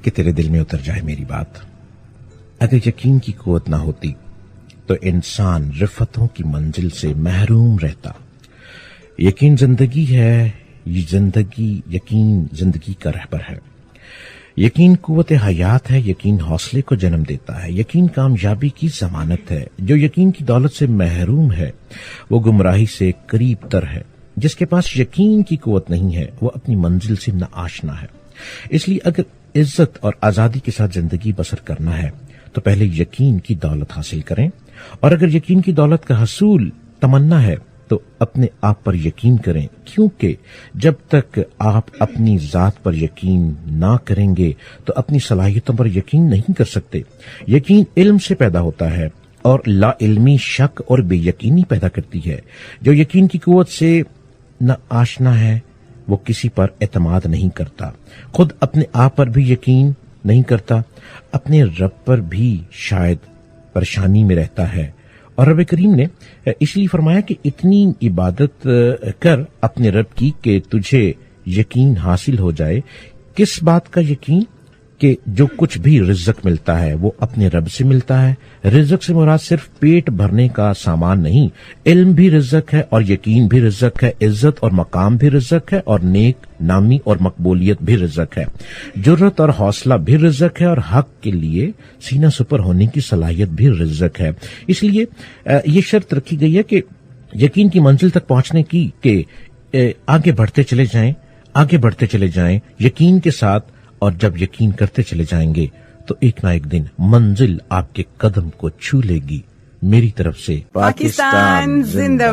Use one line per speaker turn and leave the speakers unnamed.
کہ تیرے دل میں اتر جائے میری بات۔ اگر یقین کی قوت نہ ہوتی تو انسان رفتوں کی منزل سے محروم رہتا۔ یقین زندگی ہے، یقین زندگی کا رہبر ہے۔ یقین قوت حیات ہے، یقین حوصلے کو جنم دیتا ہے، یقین کامیابی کی ضمانت ہے۔ جو یقین کی دولت سے محروم ہے وہ گمراہی سے قریب تر ہے۔ جس کے پاس یقین کی قوت نہیں ہے وہ اپنی منزل سے ناآشنا ہے۔ اس لیے اگر عزت اور آزادی کے ساتھ زندگی بسر کرنا ہے تو پہلے یقین کی دولت حاصل کریں، اور اگر یقین کی دولت کا حصول تمنا ہے تو اپنے آپ پر یقین کریں، کیونکہ جب تک آپ اپنی ذات پر یقین نہ کریں گے تو اپنی صلاحیتوں پر یقین نہیں کر سکتے۔ یقین علم سے پیدا ہوتا ہے اور لا علمی شک اور بے یقینی پیدا کرتی ہے۔ جو یقین کی قوت سے نہ آشنا ہے وہ کسی پر اعتماد نہیں کرتا، خود اپنے آپ پر بھی یقین نہیں کرتا، اپنے رب پر بھی شاید پریشانی میں رہتا ہے۔ اور رب کریم نے اس لیے فرمایا کہ اتنی عبادت کر اپنے رب کی کہ تجھے یقین حاصل ہو جائے۔ کس بات کا یقین؟ کہ جو کچھ بھی رزق ملتا ہے وہ اپنے رب سے ملتا ہے۔ رزق سے مراد صرف پیٹ بھرنے کا سامان نہیں، علم بھی رزق ہے اور یقین بھی رزق ہے، عزت اور مقام بھی رزق ہے اور نیک نامی اور مقبولیت بھی رزق ہے، جرت اور حوصلہ بھی رزق ہے اور حق کے لیے سینہ سپر ہونے کی صلاحیت بھی رزق ہے۔ اس لیے یہ شرط رکھی گئی ہے کہ یقین کی منزل تک پہنچنے کی کہ آگے بڑھتے چلے جائیں یقین کے ساتھ، اور جب یقین کرتے چلے جائیں گے تو ایک نہ ایک دن منزل آپ کے قدم کو چھو لے گی۔ میری طرف سے
پاکستان زندہ باد۔